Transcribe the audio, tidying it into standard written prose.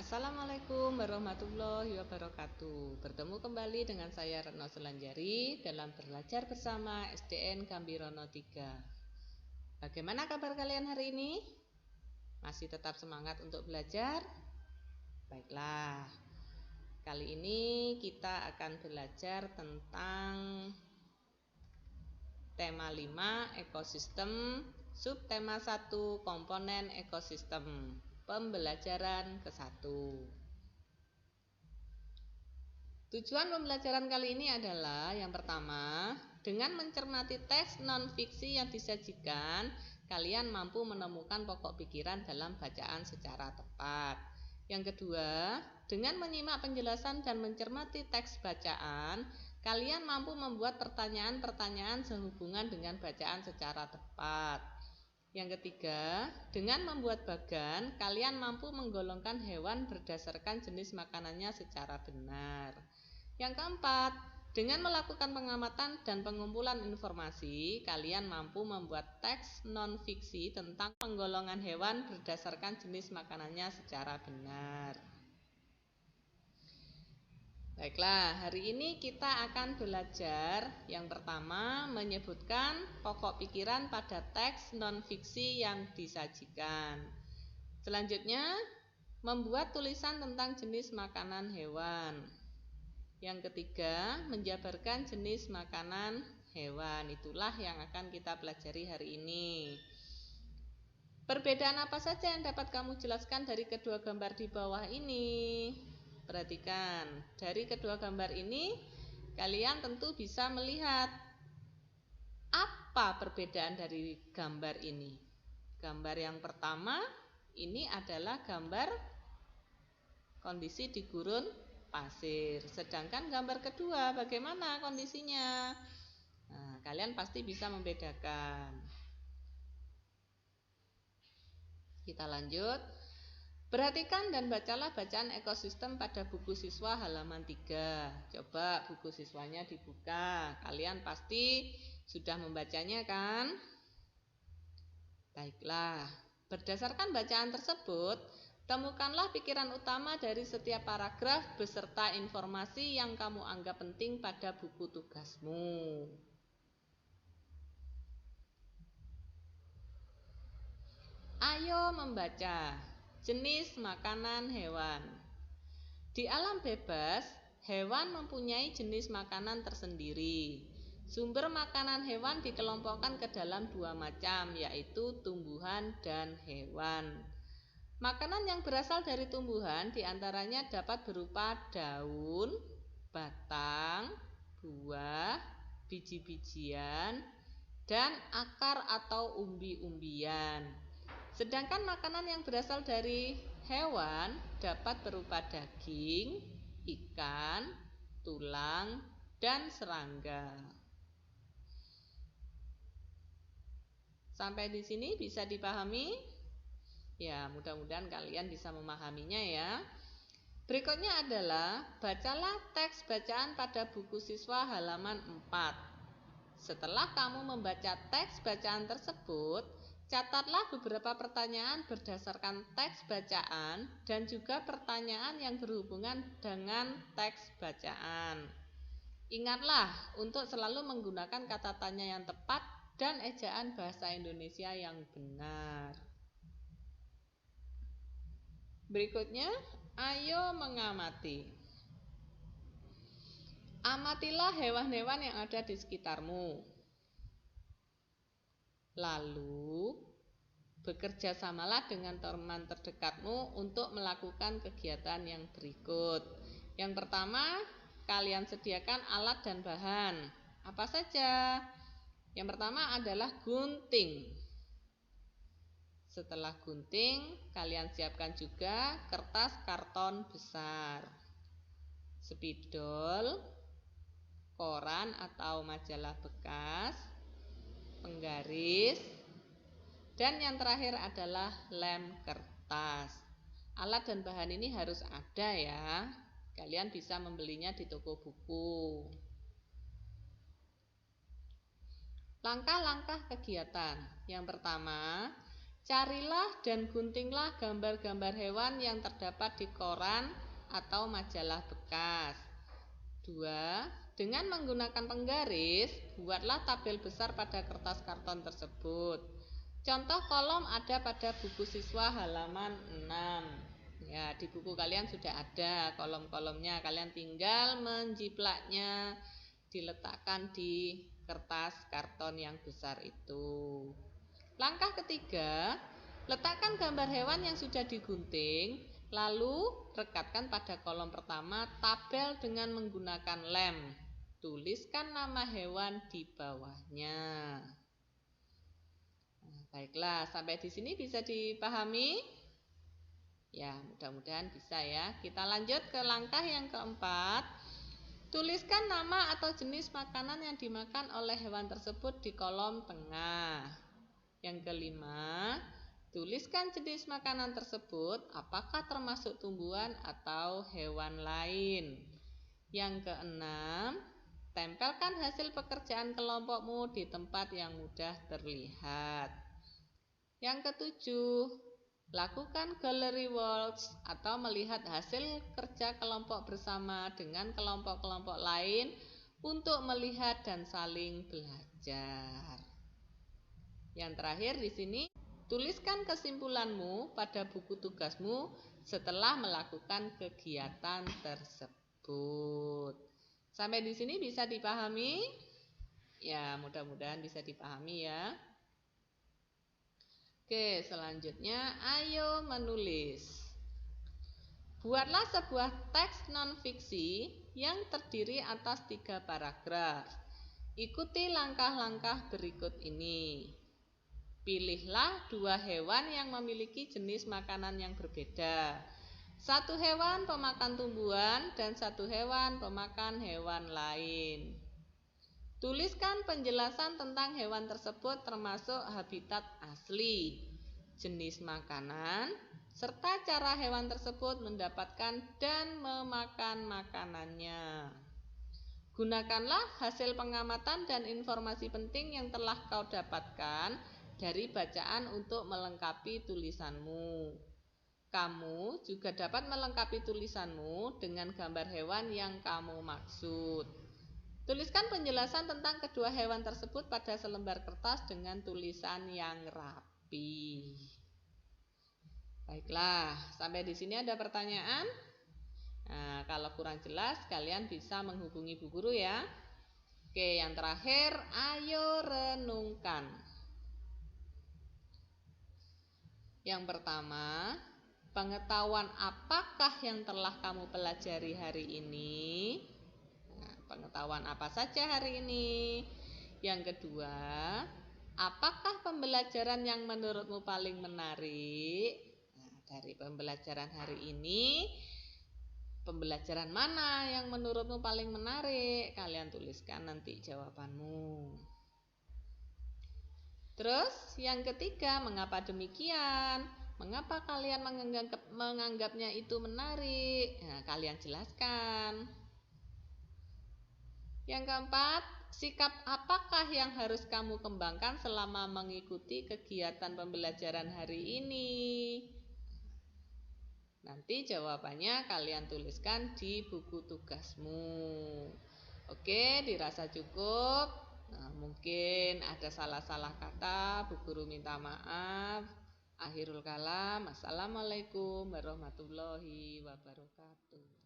Assalamualaikum warahmatullahi wabarakatuh. Bertemu kembali dengan saya Retno Selanjari dalam belajar bersama SDN Gambirono 3. Bagaimana kabar kalian hari ini? Masih tetap semangat untuk belajar? Baiklah. Kali ini kita akan belajar tentang tema 5 ekosistem, subtema 1 komponen ekosistem. Pembelajaran ke-1. Tujuan pembelajaran kali ini adalah yang pertama, dengan mencermati teks non-fiksi yang disajikan, kalian mampu menemukan pokok pikiran dalam bacaan secara tepat. Yang kedua, dengan menyimak penjelasan dan mencermati teks bacaan, kalian mampu membuat pertanyaan-pertanyaan sehubungan dengan bacaan secara tepat. Yang ketiga, dengan membuat bagan, kalian mampu menggolongkan hewan berdasarkan jenis makanannya secara benar. Yang keempat, dengan melakukan pengamatan dan pengumpulan informasi, kalian mampu membuat teks non-fiksi tentang penggolongan hewan berdasarkan jenis makanannya secara benar. Baiklah, hari ini kita akan belajar yang pertama menyebutkan pokok pikiran pada teks non-fiksi yang disajikan. Selanjutnya, membuat tulisan tentang jenis makanan hewan. Yang ketiga, menjabarkan jenis makanan hewan. Itulah yang akan kita pelajari hari ini. Perbedaan apa saja yang dapat kamu jelaskan dari kedua gambar di bawah ini? Perhatikan, dari kedua gambar ini kalian tentu bisa melihat apa perbedaan dari gambar ini. Gambar yang pertama ini adalah gambar kondisi di gurun pasir. Sedangkan gambar kedua bagaimana kondisinya? Nah, kalian pasti bisa membedakan. Kita lanjut. Perhatikan dan bacalah bacaan ekosistem pada buku siswa halaman 3. Coba buku siswanya dibuka. Kalian pasti sudah membacanya kan? Baiklah. Berdasarkan bacaan tersebut, temukanlah pikiran utama dari setiap paragraf beserta informasi yang kamu anggap penting pada buku tugasmu. Ayo membaca. Jenis makanan hewan. Di alam bebas, hewan mempunyai jenis makanan tersendiri. Sumber makanan hewan dikelompokkan ke dalam dua macam, yaitu tumbuhan dan hewan. Makanan yang berasal dari tumbuhan diantaranya dapat berupa daun, batang, buah, biji-bijian, dan akar atau umbi-umbian. Sedangkan makanan yang berasal dari hewan dapat berupa daging, ikan, tulang, dan serangga. Sampai di sini bisa dipahami? Ya, mudah-mudahan kalian bisa memahaminya ya. Berikutnya adalah bacalah teks bacaan pada buku siswa halaman 4. Setelah kamu membaca teks bacaan tersebut, catatlah beberapa pertanyaan berdasarkan teks bacaan dan juga pertanyaan yang berhubungan dengan teks bacaan. Ingatlah untuk selalu menggunakan kata tanya yang tepat dan ejaan bahasa Indonesia yang benar. Berikutnya, ayo mengamati. Amatilah hewan-hewan yang ada di sekitarmu. Lalu, bekerja samalah dengan teman terdekatmu untuk melakukan kegiatan yang berikut. Yang pertama, kalian sediakan alat dan bahan. Apa saja? Yang pertama adalah gunting. Setelah gunting, kalian siapkan juga kertas karton besar, spidol, koran atau majalah bekas, penggaris, dan yang terakhir adalah lem kertas. Alat dan bahan ini harus ada ya. Kalian bisa membelinya di toko buku. Langkah-langkah kegiatan. Yang pertama, Carilah dan guntinglah gambar-gambar hewan yang terdapat di koran atau majalah bekas. 2. Dengan menggunakan penggaris, buatlah tabel besar pada kertas karton tersebut. Contoh kolom ada pada buku siswa halaman 6. Ya, di buku kalian sudah ada kolom-kolomnya, kalian tinggal menjiplaknya, diletakkan di kertas karton yang besar itu. Langkah ketiga, letakkan gambar hewan yang sudah digunting, lalu rekatkan pada kolom pertama tabel dengan menggunakan lem. Tuliskan nama hewan di bawahnya. Nah, baiklah, sampai di sini bisa dipahami? Ya, mudah-mudahan bisa ya. Kita lanjut ke langkah yang keempat. Tuliskan nama atau jenis makanan yang dimakan oleh hewan tersebut di kolom tengah. Yang kelima, tuliskan jenis makanan tersebut apakah termasuk tumbuhan atau hewan lain. Yang keenam, tempelkan hasil pekerjaan kelompokmu di tempat yang mudah terlihat. Yang ketujuh, lakukan gallery walks atau melihat hasil kerja kelompok bersama dengan kelompok-kelompok lain untuk melihat dan saling belajar. Yang terakhir di sini, tuliskan kesimpulanmu pada buku tugasmu setelah melakukan kegiatan tersebut. Sampai di sini bisa dipahami? Ya, mudah-mudahan bisa dipahami ya. Oke, selanjutnya ayo menulis. Buatlah sebuah teks non-fiksi yang terdiri atas 3 paragraf. Ikuti langkah-langkah berikut ini. Pilihlah 2 hewan yang memiliki jenis makanan yang berbeda. 1 hewan pemakan tumbuhan dan 1 hewan pemakan hewan lain. Tuliskan penjelasan tentang hewan tersebut termasuk habitat asli, jenis makanan, serta cara hewan tersebut mendapatkan dan memakan makanannya. Gunakanlah hasil pengamatan dan informasi penting yang telah kau dapatkan dari bacaan untuk melengkapi tulisanmu. Kamu juga dapat melengkapi tulisanmu dengan gambar hewan yang kamu maksud. Tuliskan penjelasan tentang kedua hewan tersebut pada selembar kertas dengan tulisan yang rapi. Baiklah, sampai di sini ada pertanyaan? Nah, kalau kurang jelas kalian bisa menghubungi Bu Guru ya. Oke, yang terakhir, ayo renungkan. Yang pertama, pengetahuan apakah yang telah kamu pelajari hari ini? Nah, pengetahuan apa saja hari ini? Yang kedua, apakah pembelajaran yang menurutmu paling menarik? Nah, dari pembelajaran hari ini, pembelajaran mana yang menurutmu paling menarik? Kalian tuliskan nanti jawabanmu. Terus yang ketiga, mengapa demikian? Mengapa kalian menganggapnya itu menarik? Nah, kalian jelaskan. Yang keempat, sikap apakah yang harus kamu kembangkan selama mengikuti kegiatan pembelajaran hari ini? Nanti jawabannya kalian tuliskan di buku tugasmu. Oke, dirasa cukup. Nah, mungkin ada salah-salah kata, Bu Guru minta maaf. Akhirul kalam, assalamualaikum warahmatullahi wabarakatuh.